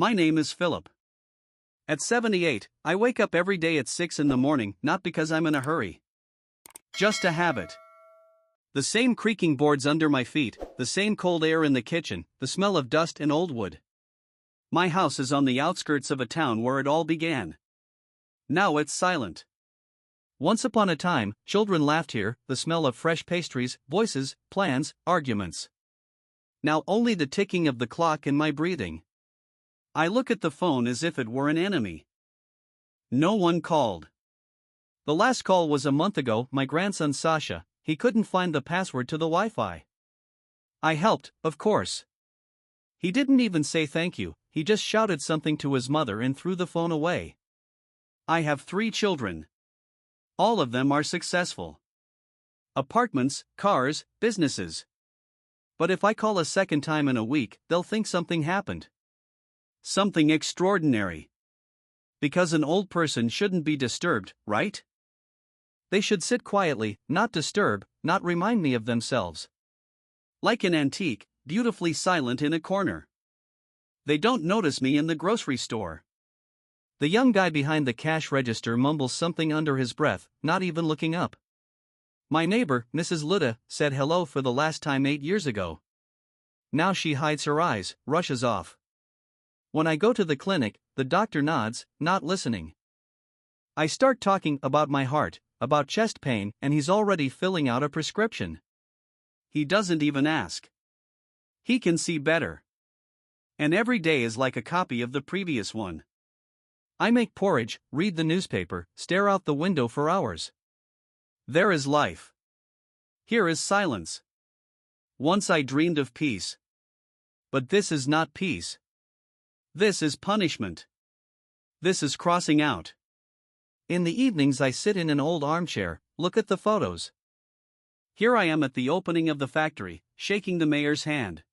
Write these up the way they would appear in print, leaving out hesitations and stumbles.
My name is Philip. At 78, I wake up every day at 6 in the morning, not because I'm in a hurry. Just a habit. The same creaking boards under my feet, the same cold air in the kitchen, the smell of dust and old wood. My house is on the outskirts of a town where it all began. Now it's silent. Once upon a time, children laughed here, the smell of fresh pastries, voices, plans, arguments. Now only the ticking of the clock and my breathing. I look at the phone as if it were an enemy. No one called. The last call was a month ago, my grandson Sasha. He couldn't find the password to the Wi-Fi. I helped, of course. He didn't even say thank you, he just shouted something to his mother and threw the phone away. I have 3 children. All of them are successful. Apartments, cars, businesses. But if I call a second time in a week, they'll think something happened. Something extraordinary. Because an old person shouldn't be disturbed, right? They should sit quietly, not disturb, not remind me of themselves. Like an antique, beautifully silent in a corner. They don't notice me in the grocery store. The young guy behind the cash register mumbles something under his breath, not even looking up. My neighbor, Mrs. Luda, said hello for the last time 8 years ago. Now she hides her eyes, rushes off. When I go to the clinic, the doctor nods, not listening. I start talking about my heart, about chest pain, and he's already filling out a prescription. He doesn't even ask. He can see better. And every day is like a copy of the previous one. I make porridge, read the newspaper, stare out the window for hours. There is life. Here is silence. Once I dreamed of peace. But this is not peace. This is punishment. This is crossing out. In the evenings I sit in an old armchair, look at the photos. Here I am at the opening of the factory, shaking the mayor's hand.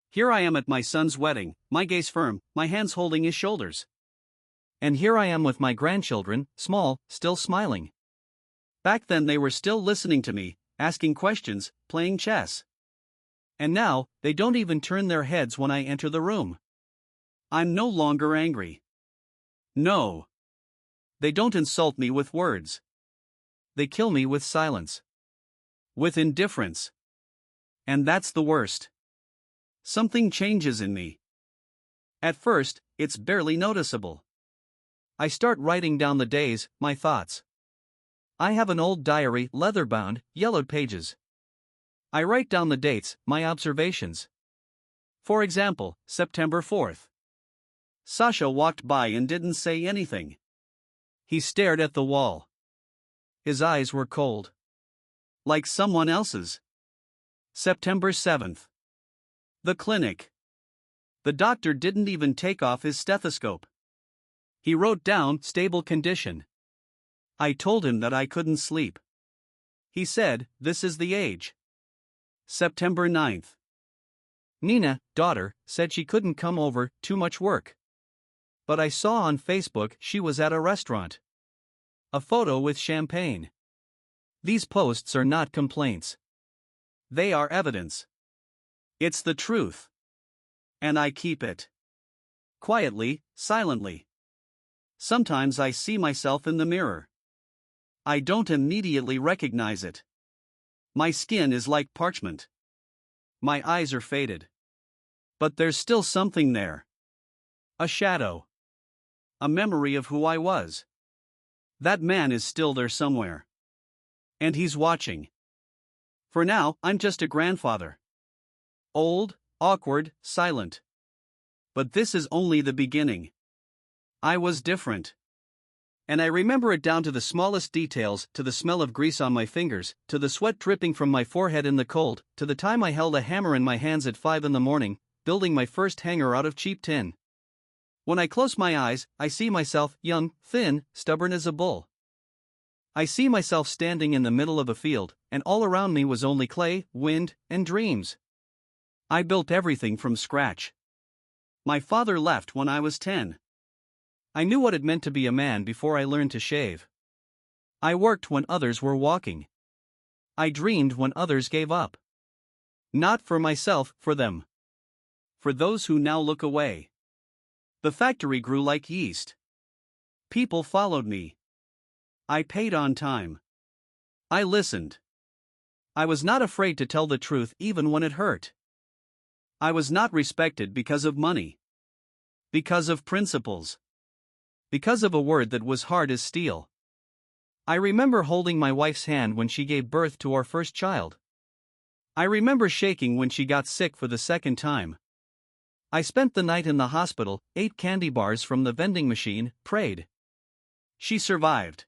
Here I am at my son's wedding, my gaze firm, my hands holding his shoulders. And here I am with my grandchildren, small, still smiling. Back then they were still listening to me, asking questions, playing chess. And now, they don't even turn their heads when I enter the room. I'm no longer angry. No. They don't insult me with words. They kill me with silence. With indifference. And that's the worst. Something changes in me. At first, it's barely noticeable. I start writing down the days, my thoughts. I have an old diary, leather-bound, yellowed pages. I write down the dates, my observations. For example, September 4th. Sasha walked by and didn't say anything. He stared at the wall. His eyes were cold. Like someone else's. September 7th. The clinic. The doctor didn't even take off his stethoscope. He wrote down stable condition. I told him that I couldn't sleep. He said, this is the age. September 9th. Nina, daughter, said she couldn't come over, too much work. But I saw on Facebook she was at a restaurant. A photo with champagne. These posts are not complaints. They are evidence. It's the truth. And I keep it. Quietly, silently. Sometimes I see myself in the mirror. I don't immediately recognize it. My skin is like parchment. My eyes are faded. But there's still something there. A shadow. A memory of who I was. That man is still there somewhere. And he's watching. For now, I'm just a grandfather. Old, awkward, silent. But this is only the beginning. I was different. And I remember it down to the smallest details, to the smell of grease on my fingers, to the sweat dripping from my forehead in the cold, to the time I held a hammer in my hands at 5 a.m, building my first hangar out of cheap tin. When I close my eyes, I see myself, young, thin, stubborn as a bull. I see myself standing in the middle of a field, and all around me was only clay, wind, and dreams. I built everything from scratch. My father left when I was 10. I knew what it meant to be a man before I learned to shave. I worked when others were walking. I dreamed when others gave up. Not for myself, for them. For those who now look away. The factory grew like yeast. People followed me. I paid on time. I listened. I was not afraid to tell the truth even when it hurt. I was not respected because of money. Because of principles. Because of a word that was hard as steel. I remember holding my wife's hand when she gave birth to our first child. I remember shaking when she got sick for the second time. I spent the night in the hospital, ate candy bars from the vending machine, prayed. She survived.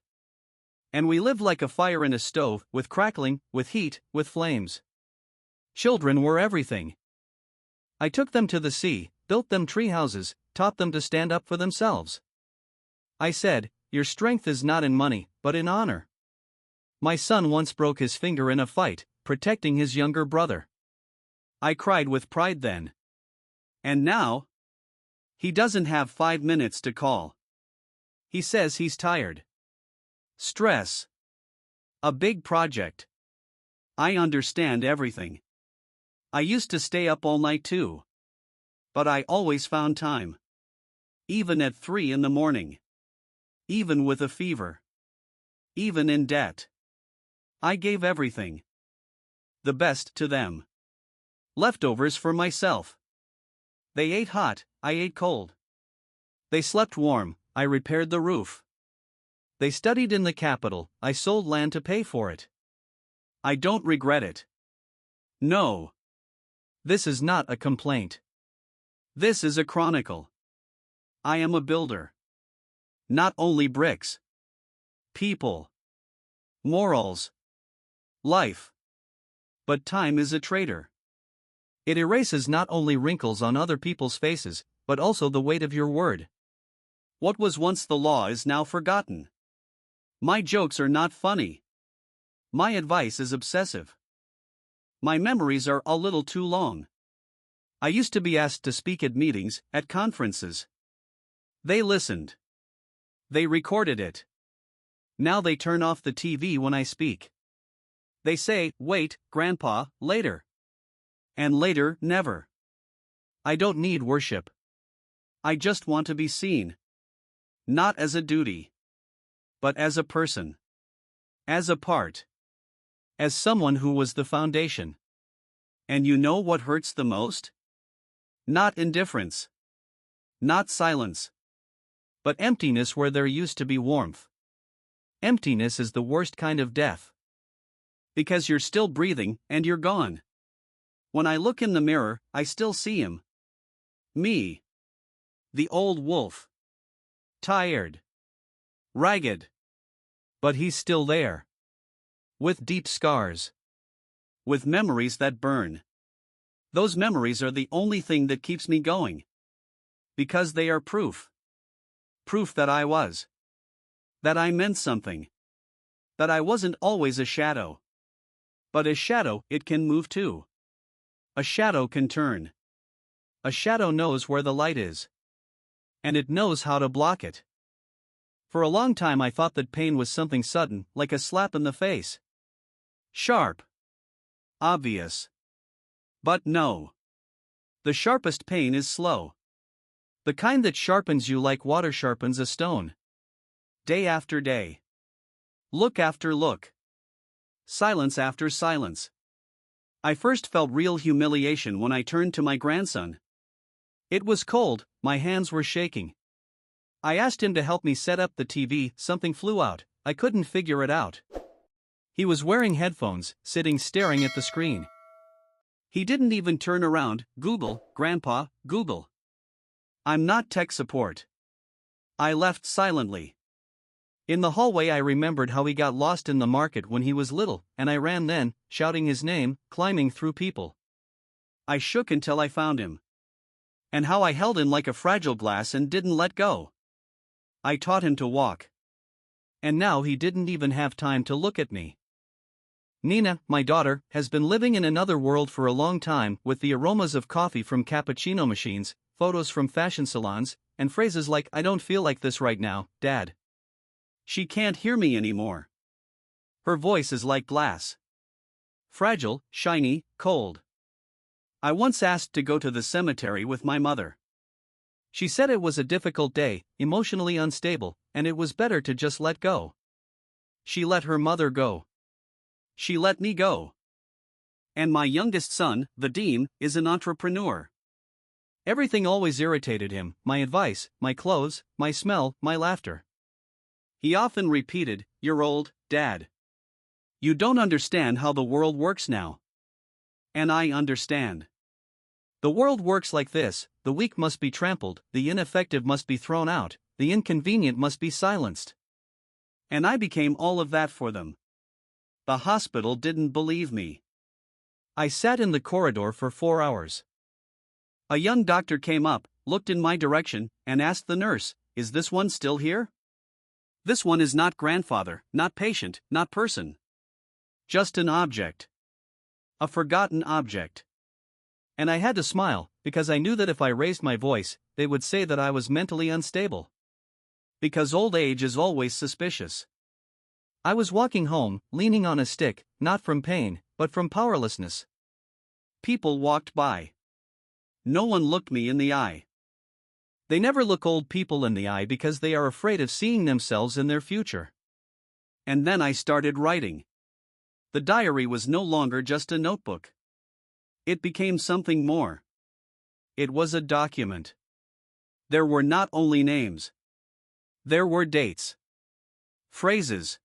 And we lived like a fire in a stove, with crackling, with heat, with flames. Children were everything. I took them to the sea, built them tree houses, taught them to stand up for themselves. I said, your strength is not in money, but in honor. My son once broke his finger in a fight, protecting his younger brother. I cried with pride then. And now? He doesn't have 5 minutes to call. He says he's tired. Stress. A big project. I understand everything. I used to stay up all night too. But I always found time. Even at 3 in the morning. Even with a fever. Even in debt. I gave everything. The best to them. Leftovers for myself. They ate hot, I ate cold. They slept warm, I repaired the roof. They studied in the capital, I sold land to pay for it. I don't regret it. No. This is not a complaint. This is a chronicle. I am a builder. Not only bricks. People. Morals. Life. But time is a traitor. It erases not only wrinkles on other people's faces, but also the weight of your word. What was once the law is now forgotten. My jokes are not funny. My advice is obsessive. My memories are a little too long. I used to be asked to speak at meetings, at conferences. They listened. They recorded it. Now they turn off the TV when I speak. They say, wait, Grandpa, later. And later, never. I don't need worship. I just want to be seen. Not as a duty. But as a person. As a part. As someone who was the foundation. And you know what hurts the most? Not indifference. Not silence. But emptiness where there used to be warmth. Emptiness is the worst kind of death. Because you're still breathing, and you're gone. When I look in the mirror, I still see him. Me. The old wolf. Tired. Ragged. But he's still there. With deep scars. With memories that burn. Those memories are the only thing that keeps me going. Because they are proof. Proof that I was. That I meant something. That I wasn't always a shadow. But a shadow, it can move too. A shadow can turn. A shadow knows where the light is. And it knows how to block it. For a long time I thought that pain was something sudden, like a slap in the face. Sharp. Obvious. But no. The sharpest pain is slow. The kind that sharpens you like water sharpens a stone. Day after day. Look after look. Silence after silence. I first felt real humiliation when I turned to my grandson. It was cold, my hands were shaking. I asked him to help me set up the TV, something flew out, I couldn't figure it out. He was wearing headphones, sitting staring at the screen. He didn't even turn around. Google, Grandpa, Google. I'm not tech support. I left silently. In the hallway I remembered how he got lost in the market when he was little, and I ran then, shouting his name, climbing through people. I shook until I found him. And how I held him like a fragile glass and didn't let go. I taught him to walk. And now he didn't even have time to look at me. Nina, my daughter, has been living in another world for a long time, with the aromas of coffee from cappuccino machines, photos from fashion salons, and phrases like, I don't feel like this right now, Dad. She can't hear me anymore. Her voice is like glass. Fragile, shiny, cold. I once asked to go to the cemetery with my mother. She said it was a difficult day, emotionally unstable, and it was better to just let go. She let her mother go. She let me go. And my youngest son, the Dean, is an entrepreneur. Everything always irritated him, my advice, my clothes, my smell, my laughter. He often repeated, "You're old, Dad. You don't understand how the world works now." And I understand. The world works like this: the weak must be trampled, the ineffective must be thrown out, the inconvenient must be silenced. And I became all of that for them. The hospital didn't believe me. I sat in the corridor for 4 hours. A young doctor came up, looked in my direction, and asked the nurse, "Is this one still here?" "This one is not grandfather, not patient, not person. Just an object. A forgotten object." And I had to smile, because I knew that if I raised my voice, they would say that I was mentally unstable. Because old age is always suspicious. I was walking home, leaning on a stick, not from pain, but from powerlessness. People walked by. No one looked me in the eye. They never look old people in the eye because they are afraid of seeing themselves in their future. And then I started writing. The diary was no longer just a notebook. It became something more. It was a document. There were not only names. There were dates. Phrases.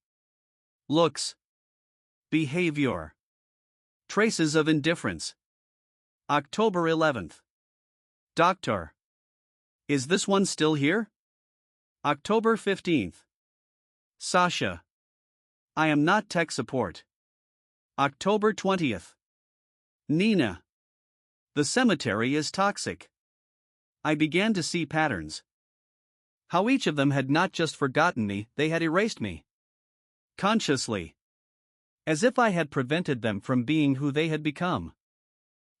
Looks. Behavior. Traces of indifference. October 11th. Doctor. Is this one still here? October 15th. Sasha. I am not tech support. October 20th. Nina. The cemetery is toxic. I began to see patterns. How each of them had not just forgotten me, they had erased me. Consciously. As if I had prevented them from being who they had become.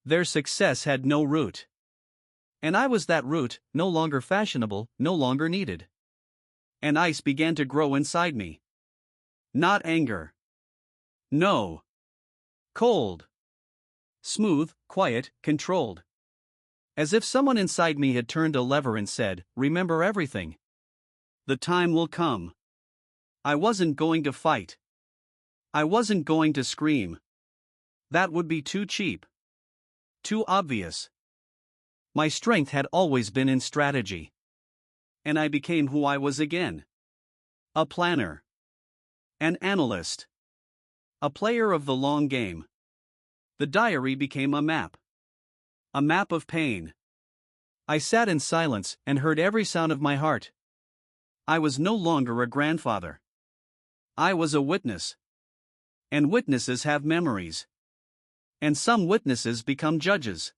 Their success had no root. And I was that root, no longer fashionable, no longer needed. And ice began to grow inside me. Not anger. No. Cold. Smooth, quiet, controlled. As if someone inside me had turned a lever and said, "Remember everything. The time will come." I wasn't going to fight. I wasn't going to scream. That would be too cheap. Too obvious. My strength had always been in strategy. And I became who I was again. A planner. An analyst. A player of the long game. The diary became a map. A map of pain. I sat in silence and heard every sound of my heart. I was no longer a grandfather. I was a witness. And witnesses have memories. And some witnesses become judges.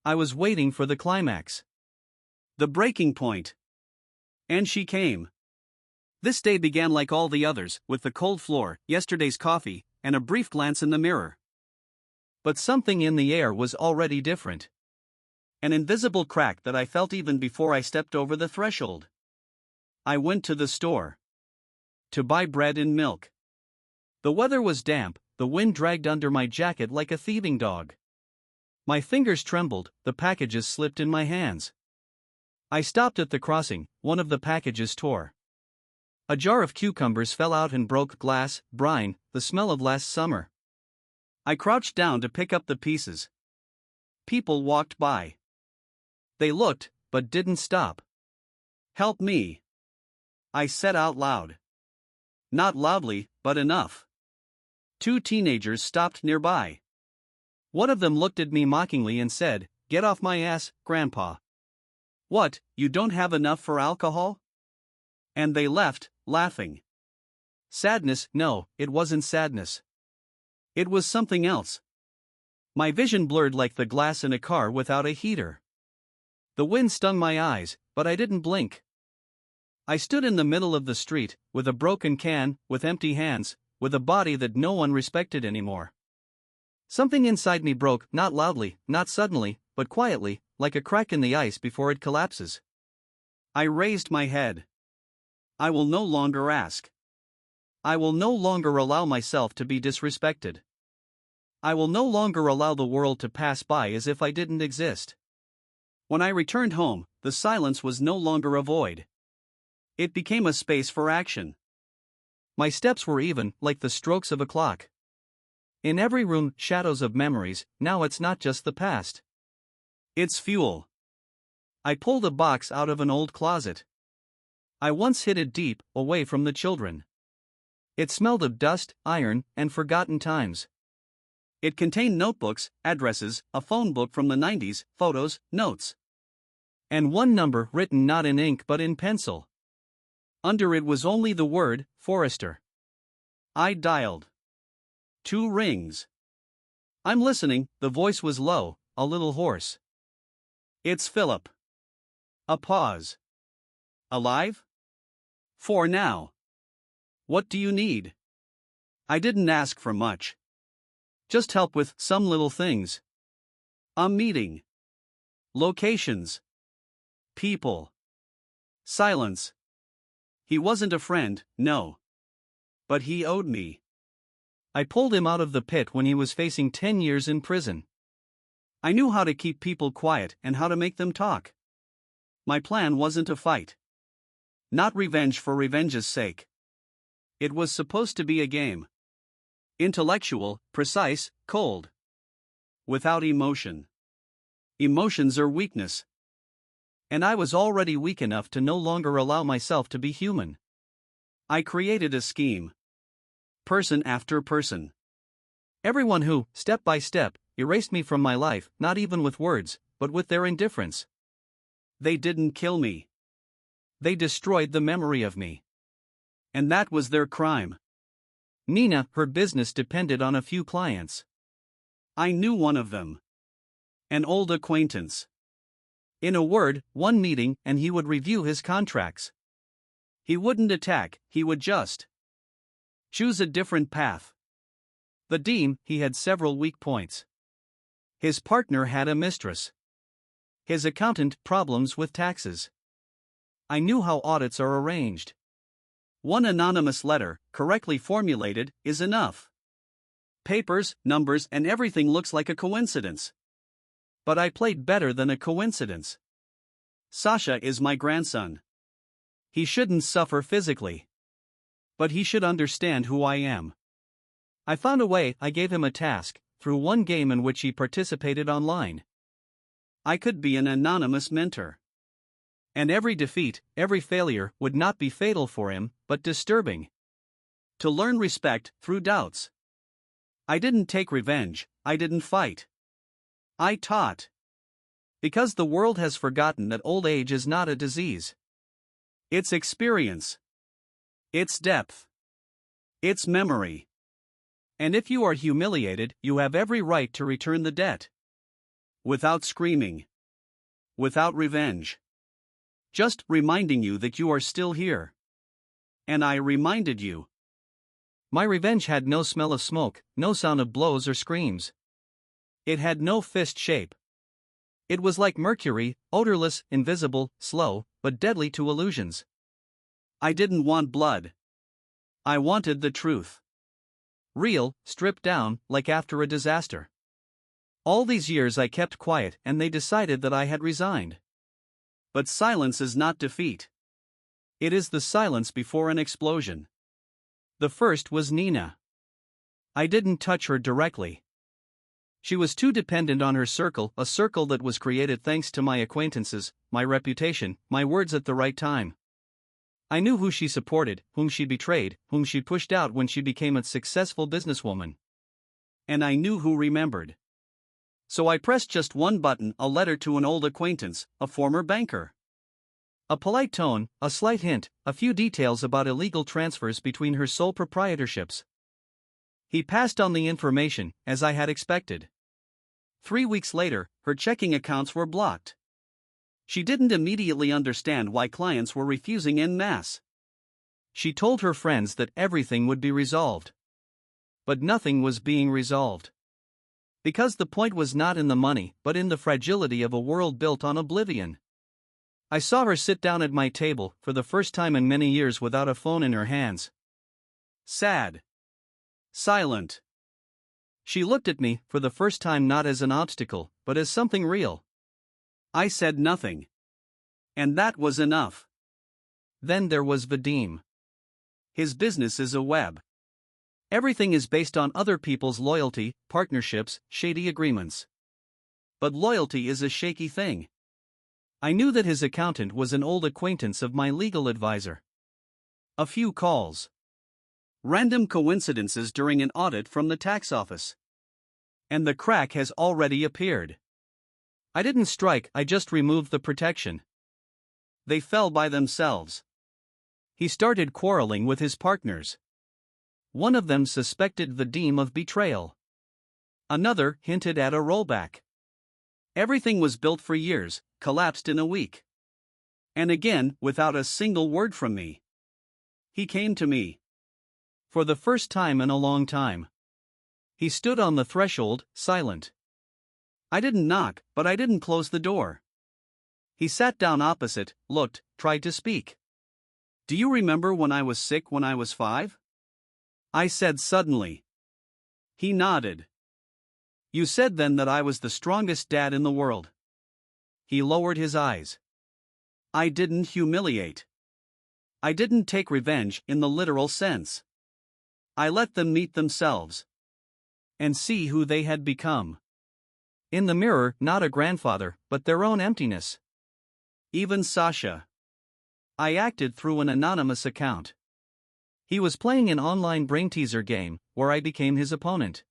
I was waiting for the climax. The breaking point. And she came. This day began like all the others, with the cold floor, yesterday's coffee, and a brief glance in the mirror. But something in the air was already different. An invisible crack that I felt even before I stepped over the threshold. I went to the store. To buy bread and milk. The weather was damp, the wind dragged under my jacket like a thieving dog. My fingers trembled, the packages slipped in my hands. I stopped at the crossing, one of the packages tore. A jar of cucumbers fell out and broke glass, brine, the smell of last summer. I crouched down to pick up the pieces. People walked by. They looked, but didn't stop. "Help me," I said out loud. Not loudly, but enough. 2 teenagers stopped nearby. One of them looked at me mockingly and said, "Get off my ass, Grandpa. What, you don't have enough for alcohol?" And they left, laughing. Sadness? No, it wasn't sadness. It was something else. My vision blurred like the glass in a car without a heater. The wind stung my eyes, but I didn't blink. I stood in the middle of the street, with a broken can, with empty hands, with a body that no one respected anymore. Something inside me broke, not loudly, not suddenly, but quietly, like a crack in the ice before it collapses. I raised my head. I will no longer ask. I will no longer allow myself to be disrespected. I will no longer allow the world to pass by as if I didn't exist. When I returned home, the silence was no longer a void. It became a space for action. My steps were even, like the strokes of a clock. In every room, shadows of memories. Now it's not just the past. It's fuel. I pulled a box out of an old closet. I once hid it deep, away from the children. It smelled of dust, iron, and forgotten times. It contained notebooks, addresses, a phone book from the 90s, photos, notes. And one number written not in ink but in pencil. Under it was only the word, Forrester. I dialed. 2 rings. I'm listening, the voice was low, a little hoarse. It's Phillip. A pause. Alive? For now. What do you need? I didn't ask for much. Just help with some little things. A meeting. Locations. People. Silence. He wasn't a friend, no. But he owed me. I pulled him out of the pit when he was facing 10 years in prison. I knew how to keep people quiet and how to make them talk. My plan wasn't a fight. Not revenge for revenge's sake. It was supposed to be a game. Intellectual, precise, cold. Without emotion. Emotions are weakness. And I was already weak enough to no longer allow myself to be human. I created a scheme. Person after person. Everyone who, step by step, erased me from my life, not even with words, but with their indifference. They didn't kill me. They destroyed the memory of me. And that was their crime. Nina, her business depended on a few clients. I knew one of them. An old acquaintance. In a word, one meeting and he would review his contracts. He wouldn't attack, he would just choose a different path. The dean, he had several weak points. His partner had a mistress. His accountant, problems with taxes. I knew how audits are arranged. One anonymous letter, correctly formulated, is enough. Papers, numbers, and everything looks like a coincidence. But I played better than a coincidence. Sasha is my grandson. He shouldn't suffer physically. But he should understand who I am. I found a way. I gave him a task, through one game in which he participated online. I could be an anonymous mentor. And every defeat, every failure, would not be fatal for him, but disturbing. To learn respect through doubts. I didn't take revenge, I didn't fight. I taught. Because the world has forgotten that old age is not a disease. It's experience. It's depth. It's memory. And if you are humiliated, you have every right to return the debt. Without screaming. Without revenge. Just reminding you that you are still here. And I reminded you. My revenge had no smell of smoke, no sound of blows or screams. It had no fist shape. It was like mercury, odorless, invisible, slow, but deadly to illusions. I didn't want blood. I wanted the truth. Real, stripped down, like after a disaster. All these years I kept quiet and they decided that I had resigned. But silence is not defeat. It is the silence before an explosion. The first was Nina. I didn't touch her directly. She was too dependent on her circle, a circle that was created thanks to my acquaintances, my reputation, my words at the right time. I knew who she supported, whom she betrayed, whom she pushed out when she became a successful businesswoman. And I knew who remembered. So I pressed just one button, a letter to an old acquaintance, a former banker. A polite tone, a slight hint, a few details about illegal transfers between her sole proprietorships. He passed on the information, as I had expected. 3 weeks later, her checking accounts were blocked. She didn't immediately understand why clients were refusing en masse. She told her friends that everything would be resolved. But nothing was being resolved. Because the point was not in the money, but in the fragility of a world built on oblivion. I saw her sit down at my table, for the first time in many years without a phone in her hands. Sad. Silent. She looked at me, for the first time not as an obstacle, but as something real. I said nothing. And that was enough. Then there was Vadim. His business is a web. Everything is based on other people's loyalty, partnerships, shady agreements. But loyalty is a shaky thing. I knew that his accountant was an old acquaintance of my legal advisor. A few calls. Random coincidences during an audit from the tax office. And the crack has already appeared. I didn't strike, I just removed the protection. They fell by themselves. He started quarreling with his partners. One of them suspected Vadim of betrayal. Another hinted at a rollback. Everything was built for years, collapsed in a week. And again, without a single word from me. He came to me. For the first time in a long time. He stood on the threshold, silent. I didn't knock, but I didn't close the door. He sat down opposite, looked, tried to speak. Do you remember when I was sick when I was 5? I said suddenly. He nodded. You said then that I was the strongest dad in the world. He lowered his eyes. I didn't humiliate. I didn't take revenge in the literal sense. I let them meet themselves. And see who they had become. In the mirror, not a grandfather, but their own emptiness. Even Sasha. I acted through an anonymous account. He was playing an online brain teaser game, where I became his opponent.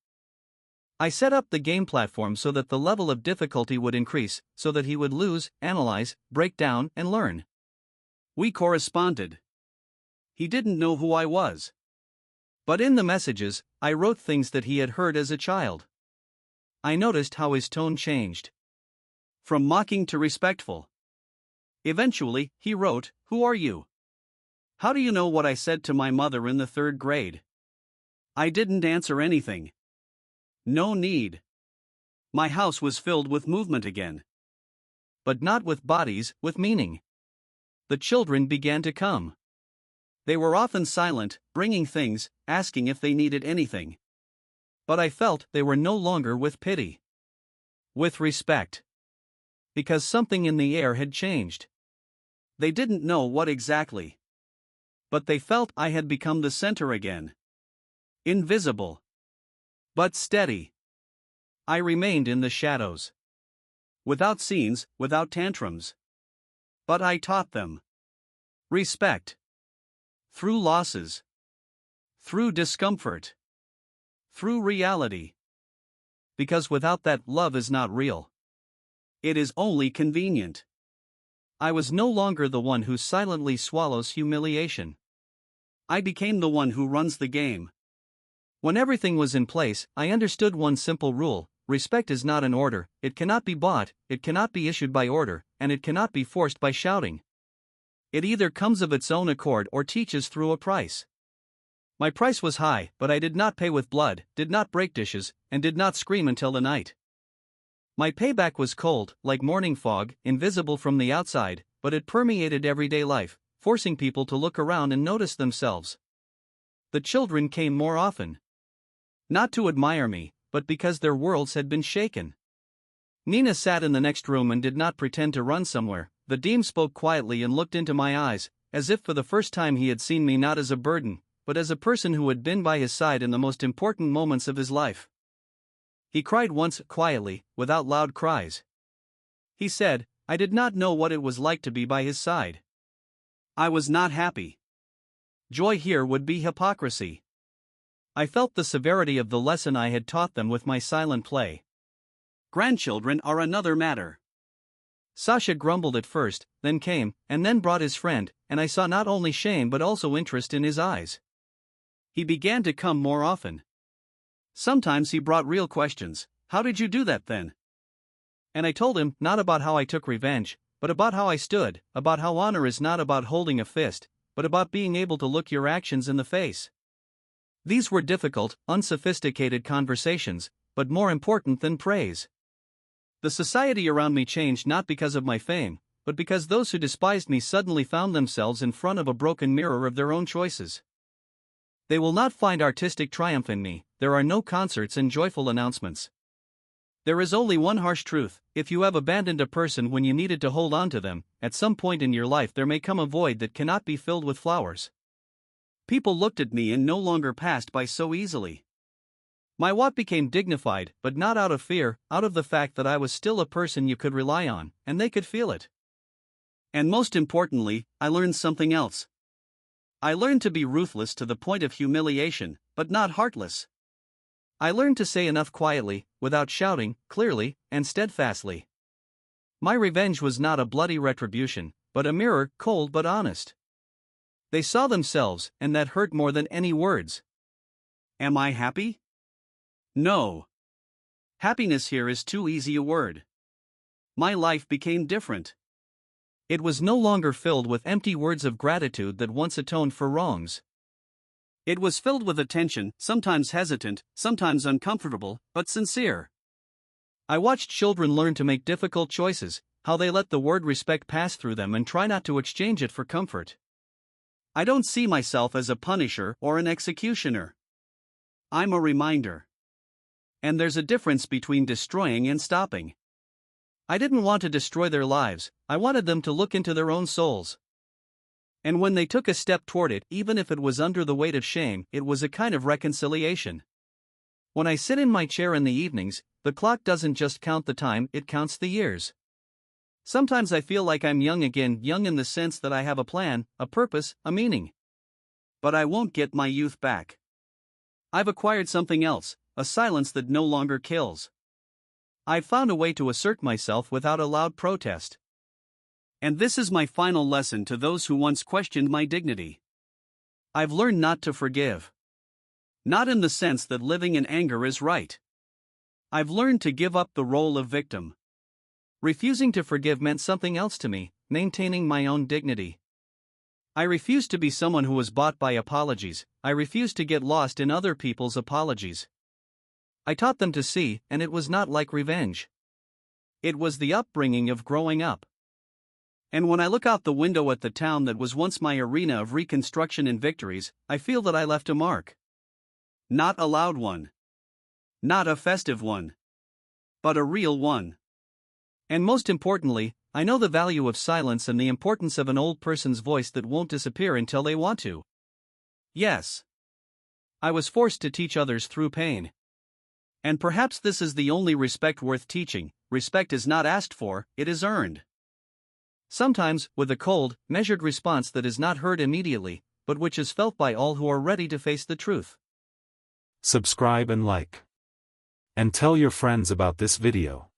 I set up the game platform so that the level of difficulty would increase, so that he would lose, analyze, break down, and learn. We corresponded. He didn't know who I was. But in the messages, I wrote things that he had heard as a child. I noticed how his tone changed. From mocking to respectful. Eventually, he wrote, "Who are you? How do you know what I said to my mother in the 3rd grade?" I didn't answer anything. No need. My house was filled with movement again. But not with bodies, with meaning. The children began to come. They were often silent, bringing things, asking if they needed anything. But I felt they were no longer with pity. With respect. Because something in the air had changed. They didn't know what exactly. But they felt I had become the center again. Invisible. But steady. I remained in the shadows. Without scenes, without tantrums. But I taught them. Respect. Through losses. Through discomfort. Through reality. Because without that, love is not real. It is only convenient. I was no longer the one who silently swallows humiliation. I became the one who runs the game. When everything was in place, I understood one simple rule: respect is not an order, it cannot be bought, it cannot be issued by order, and it cannot be forced by shouting. It either comes of its own accord or teaches through a price. My price was high, but I did not pay with blood, did not break dishes, and did not scream until the night. My payback was cold, like morning fog, invisible from the outside, but it permeated everyday life, forcing people to look around and notice themselves. The children came more often. Not to admire me, but because their worlds had been shaken. Nina sat in the next room and did not pretend to run somewhere. Vadim spoke quietly and looked into my eyes, as if for the first time he had seen me not as a burden, but as a person who had been by his side in the most important moments of his life. He cried once, quietly, without loud cries. He said, I did not know what it was like to be by his side. I was not happy. Joy here would be hypocrisy. I felt the severity of the lesson I had taught them with my silent play. Grandchildren are another matter. Sasha grumbled at first, then came, and then brought his friend, and I saw not only shame but also interest in his eyes. He began to come more often. Sometimes he brought real questions. How did you do that then? And I told him, not about how I took revenge, but about how I stood, about how honor is not about holding a fist, but about being able to look your actions in the face. These were difficult, unsophisticated conversations, but more important than praise. The society around me changed not because of my fame, but because those who despised me suddenly found themselves in front of a broken mirror of their own choices. They will not find artistic triumph in me, there are no concerts and joyful announcements. There is only one harsh truth: if you have abandoned a person when you needed to hold on to them, at some point in your life there may come a void that cannot be filled with flowers. People looked at me and no longer passed by so easily. My walk became dignified, but not out of fear, out of the fact that I was still a person you could rely on, and they could feel it. And most importantly, I learned something else. I learned to be ruthless to the point of humiliation, but not heartless. I learned to say enough quietly, without shouting, clearly, and steadfastly. My revenge was not a bloody retribution, but a mirror, cold but honest. They saw themselves, and that hurt more than any words. Am I happy? No. Happiness here is too easy a word. My life became different. It was no longer filled with empty words of gratitude that once atoned for wrongs. It was filled with attention, sometimes hesitant, sometimes uncomfortable, but sincere. I watched children learn to make difficult choices, how they let the word respect pass through them and try not to exchange it for comfort. I don't see myself as a punisher or an executioner. I'm a reminder. And there's a difference between destroying and stopping. I didn't want to destroy their lives, I wanted them to look into their own souls. And when they took a step toward it, even if it was under the weight of shame, it was a kind of reconciliation. When I sit in my chair in the evenings, the clock doesn't just count the time, it counts the years. Sometimes I feel like I'm young again, young in the sense that I have a plan, a purpose, a meaning. But I won't get my youth back. I've acquired something else, a silence that no longer kills. I've found a way to assert myself without a loud protest. And this is my final lesson to those who once questioned my dignity. I've learned not to forgive. Not in the sense that living in anger is right. I've learned to give up the role of victim. Refusing to forgive meant something else to me, maintaining my own dignity. I refused to be someone who was bought by apologies, I refused to get lost in other people's apologies. I taught them to see, and it was not like revenge. It was the upbringing of growing up. And when I look out the window at the town that was once my arena of reconstruction and victories, I feel that I left a mark. Not a loud one. Not a festive one. But a real one. And most importantly, I know the value of silence and the importance of an old person's voice that won't disappear until they want to. Yes. I was forced to teach others through pain. And perhaps this is the only respect worth teaching. Respect is not asked for, it is earned. Sometimes, with a cold, measured response that is not heard immediately, but which is felt by all who are ready to face the truth. Subscribe and like. And tell your friends about this video.